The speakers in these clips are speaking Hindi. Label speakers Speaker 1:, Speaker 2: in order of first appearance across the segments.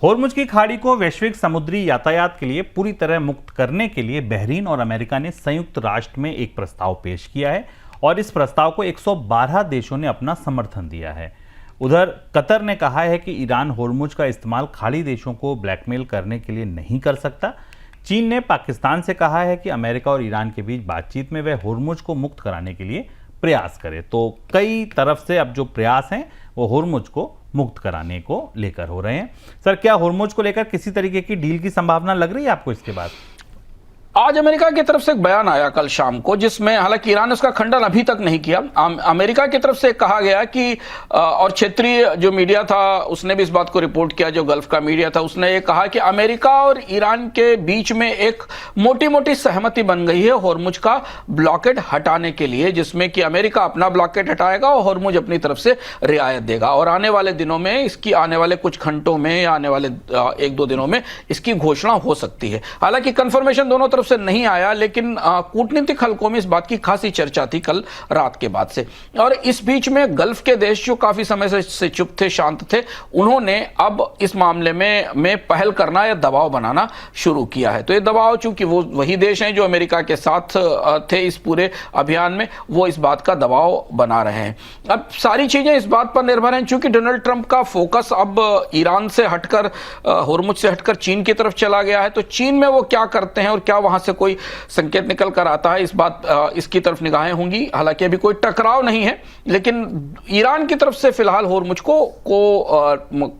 Speaker 1: होर्मुज की खाड़ी को वैश्विक समुद्री यातायात के लिए पूरी तरह मुक्त करने के लिए बहरीन और अमेरिका ने संयुक्त राष्ट्र में एक प्रस्ताव पेश किया है और इस प्रस्ताव को 112 देशों ने अपना समर्थन दिया है। उधर कतर ने कहा है कि ईरान होर्मुज का इस्तेमाल खाड़ी देशों को ब्लैकमेल करने के लिए नहीं कर सकता। चीन ने पाकिस्तान से कहा है कि अमेरिका और ईरान के बीच बातचीत में वह होर्मुज को मुक्त कराने के लिए प्रयास करे। तो कई तरफ से अब जो प्रयास हैं वो होर्मुज को मुक्त कराने को लेकर हो रहे हैं। सर, क्या होर्मुज को लेकर किसी तरीके की डील की संभावना लग रही है आपको इसके बाद?
Speaker 2: आज अमेरिका की तरफ से एक बयान आया कल शाम को, जिसमें हालांकि ईरान ने उसका खंडन अभी तक नहीं किया। अमेरिका की तरफ से कहा गया कि और क्षेत्रीय जो मीडिया था उसने भी इस बात को रिपोर्ट किया, जो गल्फ का मीडिया था उसने ये कहा कि अमेरिका और ईरान के बीच में एक मोटी मोटी सहमति बन गई है होर्मुज का ब्लॉकेड हटाने के लिए, जिसमें कि अमेरिका अपना ब्लॉकेड हटाएगा और होर्मुज अपनी तरफ से रियायत देगा। और आने वाले दिनों में इसकी, आने वाले कुछ घंटों में या आने वाले 1-2 दिनों में इसकी घोषणा हो सकती है। हालांकि कंफर्मेशन दोनों तरफ से नहीं आया, लेकिन कूटनीतिक हलकों में इस बात की खासी चर्चा थी कल रात के बाद से। और इस बीच में गल्फ के देश जो काफी समय से चुप थे, शांत थे, उन्होंने अब इस मामले में पहल करना या दबाव बनाना शुरू किया है। तो ये दबाव, चूंकि वो वही देश हैं जो अमेरिका के साथ थे इस पूरे अभियान में, वो इस बात का दबाव बना रहे हैं। अब सारी चीजें इस बात पर निर्भर हैं, चूंकि डोनाल्ड ट्रंप का फोकस अब ईरान से हटकर, होर्मुज से हटकर चीन की तरफ चला गया है। तो चीन में वो क्या करते हैं और क्या वहां से कोई संकेत निकल कर आता है, इसकी तरफ निगाहें होंगी। हालांकि अभी कोई टकराव नहीं है, लेकिन ईरान की तरफ से फिलहाल होर्मुज को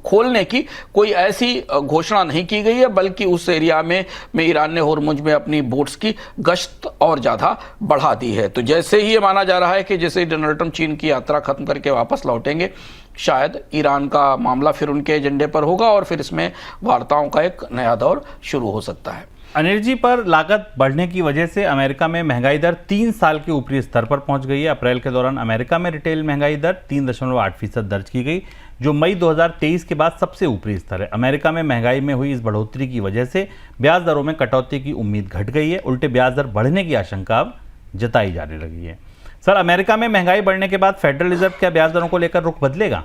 Speaker 2: खोलने की कोई ऐसी घोषणा नहीं की गई है, बल्कि उस एरिया में ईरान ने होर्मुज में अपनी बोट्स की गश्त और ज्यादा बढ़ा दी है। तो जैसे ही ये माना जा रहा है कि जैसे ही डोनाल्ड ट्रंप चीन की यात्रा खत्म करके वापस लौटेंगे, शायद ईरान का मामला फिर उनके एजेंडे पर होगा और फिर इसमें वार्ताओं का एक नया दौर शुरू हो सकता है।
Speaker 1: एनर्जी पर लागत बढ़ने की वजह से अमेरिका में महंगाई दर 3 साल के ऊपरी स्तर पर पहुंच गई है। अप्रैल के दौरान अमेरिका में रिटेल महंगाई दर 3.8% दर्ज की गई, जो मई 2023 के बाद सबसे ऊपरी स्तर है। अमेरिका में महंगाई में हुई इस बढ़ोतरी की वजह से ब्याज दरों में कटौती की उम्मीद घट गई है। उल्टे ब्याज दर बढ़ने की आशंका अब जताई जाने लगी है। सर, अमेरिका में महंगाई बढ़ने के बाद फेडरल रिजर्व क्या ब्याज दरों को लेकर रुख बदलेगा?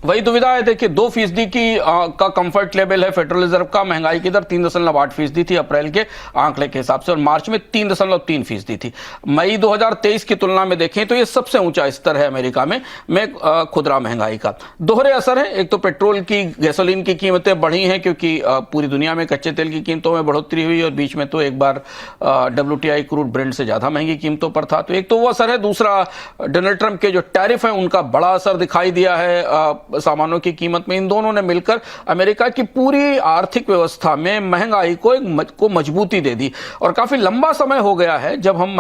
Speaker 2: वही दुविधा है। देखिए, 2% का कंफर्ट लेवल है फेडरल रिजर्व का। महंगाई की दर 3.8% थी अप्रैल के आंकड़े के हिसाब से, और मार्च में 3.3% थी। मई 2023 की तुलना में देखें तो ये सबसे ऊंचा स्तर है अमेरिका में खुदरा महंगाई का। दोहरे असर है, एक तो पेट्रोल की, गैसोलीन की कीमतें बढ़ी हैं क्योंकि पूरी दुनिया में कच्चे तेल की कीमतों में बढ़ोतरी हुई, और बीच में तो एक बार WTI क्रूड ब्रेंट से ज्यादा महंगी कीमतों पर था। तो एक तो वो असर है। दूसरा, डोनाल्ड ट्रंप के जो टैरिफ है उनका बड़ा असर दिखाई दिया है सामानों की कीमत में। इन दोनों ने मिलकर अमेरिका की पूरी आर्थिक व्यवस्था में महंगाई को मजबूती दे दी, और काफी लंबा समय हो गया है जब हम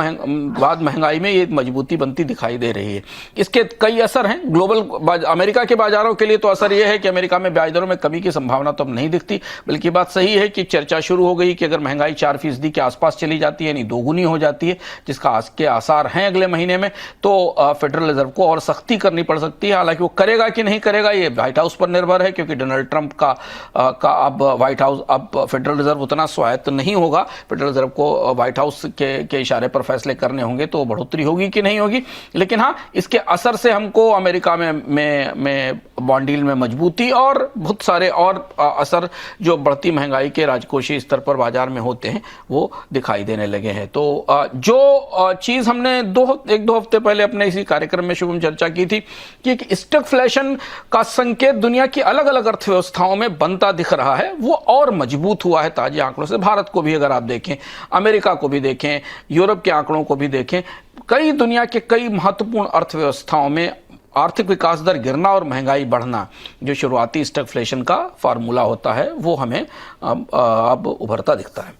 Speaker 2: महंगाई में ये मजबूती बनती दिखाई दे रही है। इसके कई असर हैं ग्लोबल, अमेरिका के बाजारों के लिए तो असर यह है कि अमेरिका में ब्याज दरों में कमी की संभावना तो अब नहीं दिखती, बल्कि बात सही है कि चर्चा शुरू हो गई कि अगर महंगाई 4% के आसपास चली जाती है, यानी दोगुनी हो जाती है, जिसका आज के आसार हैं अगले महीने में, तो फेडरल रिजर्व को और सख्ती करनी पड़ सकती है। हालांकि वो करेगा कि नहीं करेगा ये व्हाइट हाउस पर निर्भर है, क्योंकि डोनाल्ड ट्रंप का अब व्हाइट हाउस, अब फेडरल रिजर्व उतना स्वायत्त नहीं होगा। फेडरल रिजर्व को व्हाइट हाउस के इशारे पर फैसले करने होंगे, तो बढ़ोतरी होगी कि नहीं होगी। लेकिन हाँ, इसके असर से हमको अमेरिका में बॉन्ड यील्ड में मजबूती और बहुत सारे और असर जो बढ़ती महंगाई के राजकोषीय स्तर पर बाजार में होते हैं वो दिखाई देने लगे हैं। तो जो चीज हमने 1-2 हफ्ते पहले अपने इसी कार्यक्रम में शुभम चर्चा की थी कि एक स्टैगफ्लेशन का संकेत दुनिया की अलग अलग अर्थव्यवस्थाओं में बनता दिख रहा है, वो और मजबूत हुआ है ताजे आंकड़ों से। भारत को भी अगर आप देखें, अमेरिका को भी देखें, यूरोप के आंकड़ों को भी देखें, कई दुनिया के कई महत्वपूर्ण अर्थव्यवस्थाओं में आर्थिक विकास दर गिरना और महंगाई बढ़ना, जो शुरुआती स्टैगफ्लेशन का फार्मूला होता है, वो हमें अब उभरता दिखता है।